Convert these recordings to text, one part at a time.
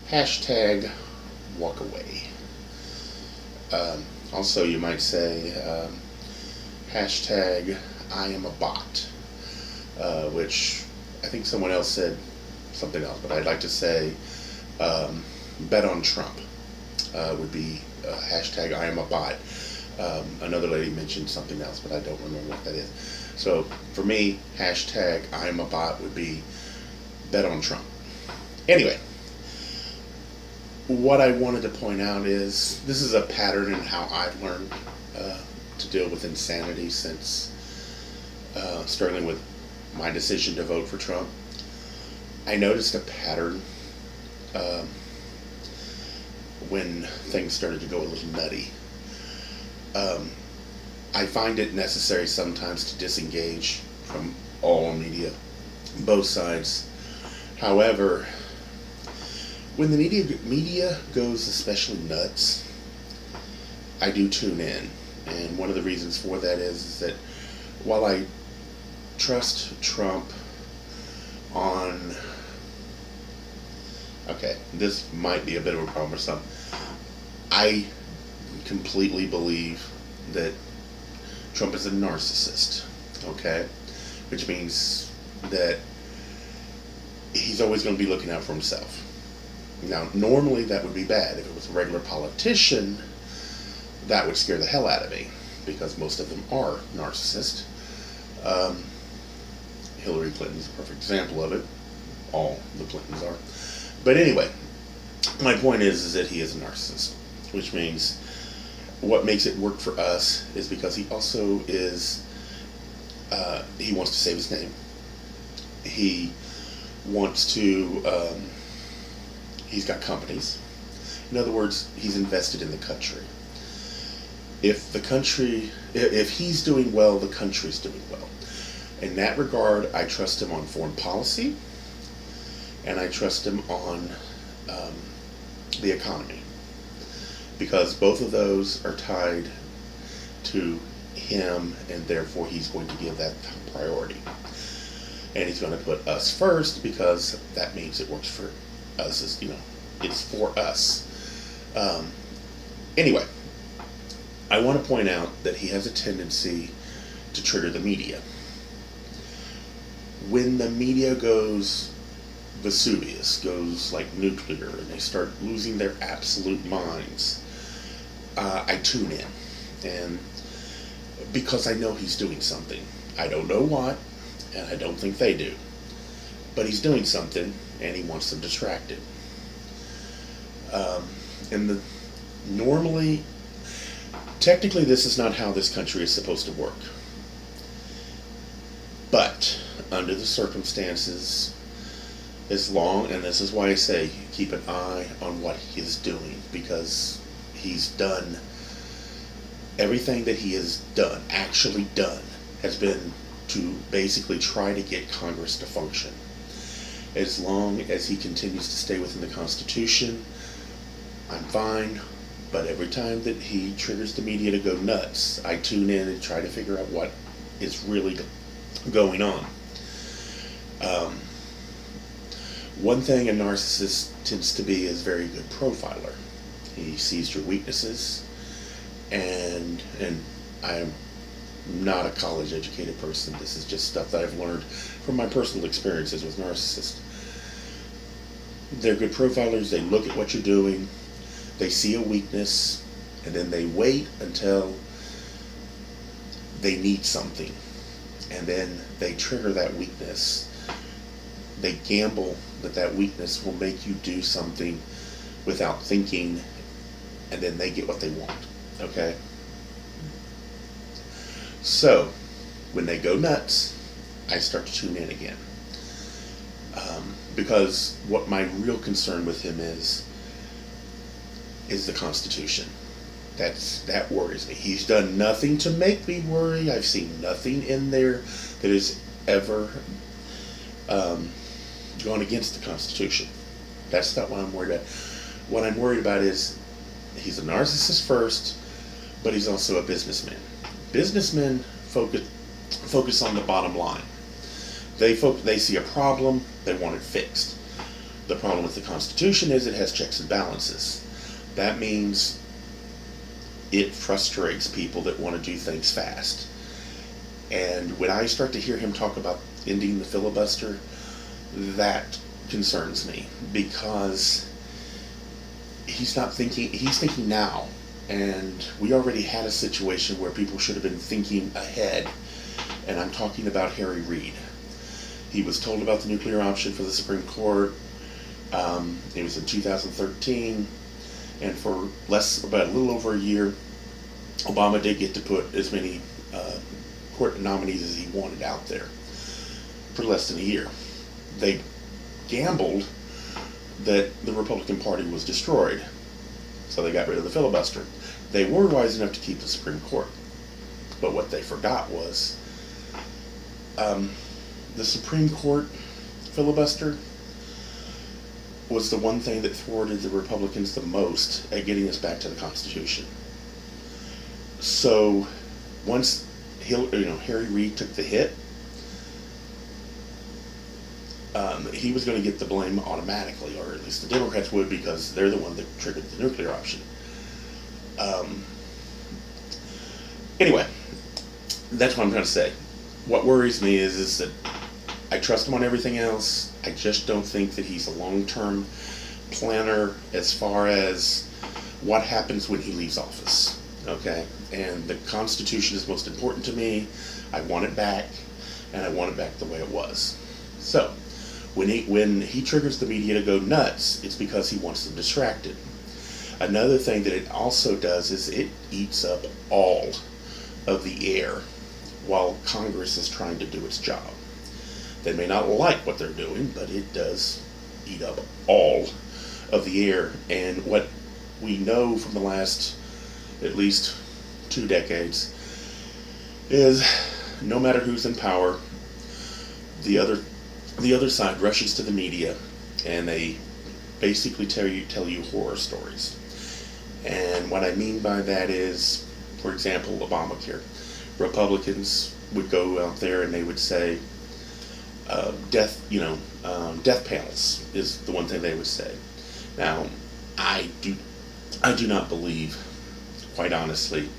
Hashtag Walkaway. Also, you might say hashtag IAmABOT, which I think someone else said something else, but I'd like to say bet on Trump would be hashtag IAmABOT. Another lady mentioned something else, but I don't remember what that is. So for me, hashtag IAmABOT would be bet on Trump. Anyway, what I wanted to point out is this is a pattern in how I've learned to deal with insanity since struggling with my decision to vote for Trump. I noticed a pattern when things started to go a little nutty. I find it necessary sometimes to disengage from all media, both sides. However, when the media goes especially nuts, I do tune in. And one of the reasons for that is that while I trust Trump on, okay, this might be a bit of a problem or something, I completely believe that Trump is a narcissist, okay? Which means that he's always going to be looking out for himself. Now, normally that would be bad. If it was a regular politician, that would scare the hell out of me, because most of them are narcissists. Hillary Clinton's a perfect example of it. All the Clintons are. But anyway, my point is that he is a narcissist, which means what makes it work for us is because he also is, he wants to save his name. He wants to, he's got companies. In other words, he's invested in the country. If the country, if he's doing well, the country's doing well. In that regard, I trust him on foreign policy, and I trust him on the economy, because both of those are tied to him, and therefore he's going to give that priority. And he's going to put us first, because that means it works for us, as you know, it's for us. Anyway, I want to point out that he has a tendency to trigger the media. When the media goes Vesuvius, goes like nuclear, and they start losing their absolute minds, I tune in, and because I know he's doing something. I don't know what, and I don't think they do, but he's doing something, and he wants them distracted. And normally, technically, this is not how this country is supposed to work. But under the circumstances, as long, and this is why I say keep an eye on what he is doing, because he's done everything that he has done, actually done, has been to basically try to get Congress to function. As long as he continues to stay within the Constitution, I'm fine. But every time that he triggers the media to go nuts, I tune in and try to figure out what is really going on. One thing a narcissist tends to be is very good profiler. He sees your weaknesses, and I'm not a college educated person. This is just stuff that I've learned from my personal experiences with narcissists. They're good profilers. They look at what you're doing, they see a weakness, and then they wait until they need something, and then they trigger that weakness. They gamble that that weakness will make you do something without thinking, and then they get what they want. Okay? So, when they go nuts, I start to tune in again. Because what my real concern with him is the Constitution. That worries me. He's done nothing to make me worry. I've seen nothing in there that has ever gone against the Constitution. That's not what I'm worried about. What I'm worried about is he's a narcissist first, but he's also a businessman. Businessmen focus on the bottom line. They see a problem, they want it fixed. The problem with the Constitution is it has checks and balances. That means it frustrates people that want to do things fast. And when I start to hear him talk about ending the filibuster, that concerns me, because he's thinking now. And we already had a situation where people should have been thinking ahead. And I'm talking about Harry Reid. He was told about the nuclear option for the Supreme Court. It was in 2013. And for about a little over a year, Obama did get to put as many court nominees as he wanted out there for less than a year. They gambled that the Republican Party was destroyed, so they got rid of the filibuster. They were wise enough to keep the Supreme Court, but what they forgot was the Supreme Court filibuster was the one thing that thwarted the Republicans the most at getting us back to the Constitution. So once Harry Reid took the hit, he was going to get the blame automatically, or at least the Democrats would, because they're the one that triggered the nuclear option. Anyway, that's what I'm trying to say. What worries me is that I trust him on everything else. I just don't think that he's a long-term planner as far as what happens when he leaves office. Okay? And the Constitution is most important to me. I want it back, and I want it back the way it was. So, when he triggers the media to go nuts, it's because he wants them distracted. Another thing that it also does is it eats up all of the air while Congress is trying to do its job. They may not like what they're doing, but it does eat up all of the air. And what we know from the last at least 2 decades is no matter who's in power, the other side rushes to the media and they basically tell you horror stories. And what I mean by that is, for example, Obamacare. Republicans would go out there and they would say, death panels is the one thing they would say. Now, I do not believe, quite honestly,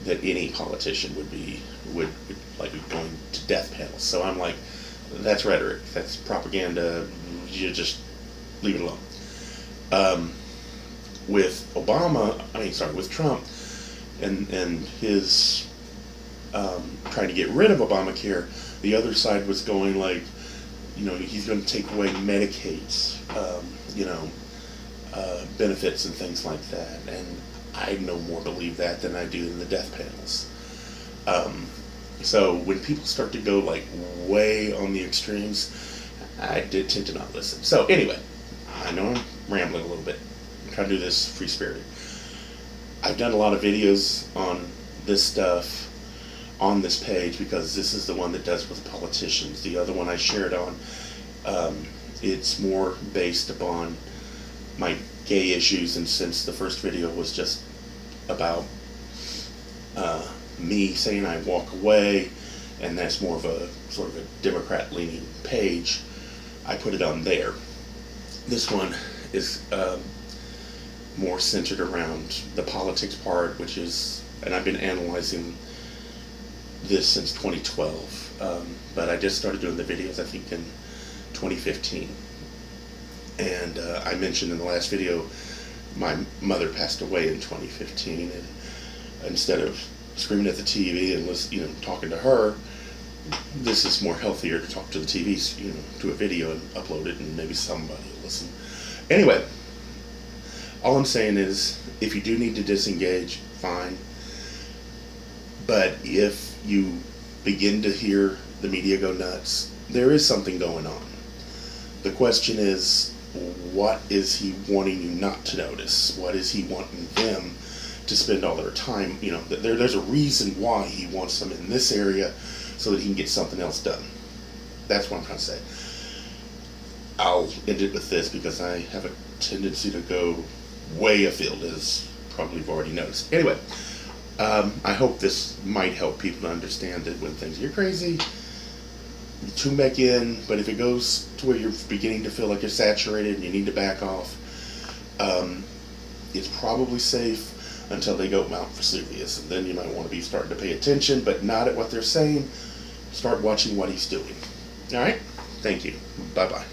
that any politician would be going to death panels. So I'm like, that's rhetoric, that's propaganda. You just leave it alone. With Trump and his trying to get rid of Obamacare, the other side was going like, he's going to take away Medicaid's, benefits and things like that. And I no more believe that than I do in the death panels. So when people start to go like way on the extremes, I did tend to not listen. So anyway, I know I'm rambling a little bit. I'm trying to do this free-spirited. I've done a lot of videos on this stuff on this page because this is the one that does with politicians. The other one I shared on, it's more based upon my gay issues, and since the first video was just about me saying I walk away, and that's more of a sort of a Democrat-leaning page, I put it on there. This one is more centered around the politics part, which is, and I've been analyzing this since 2012, but I just started doing the videos I think in 2015. And I mentioned in the last video my mother passed away in 2015, and instead of screaming at the TV and talking to her, this is more healthier to talk to the TV, to a video and upload it, and maybe somebody will listen. Anyway, all I'm saying is, if you do need to disengage, fine. But if you begin to hear the media go nuts, there is something going on. The question is, what is he wanting you not to notice? What is he wanting them to spend all their time? There's a reason why he wants them in this area so that he can get something else done. That's what I'm trying to say. I'll end it with this because I have a tendency to go way afield, as probably you've already noticed. Anyway, I hope this might help people to understand that when things get crazy, You tune back in, but if it goes to where you're beginning to feel like you're saturated and you need to back off, it's probably safe until they go Mount Vesuvius, and then you might want to be starting to pay attention, but not at what they're saying. Start watching what he's doing. All right? Thank you. Bye-bye.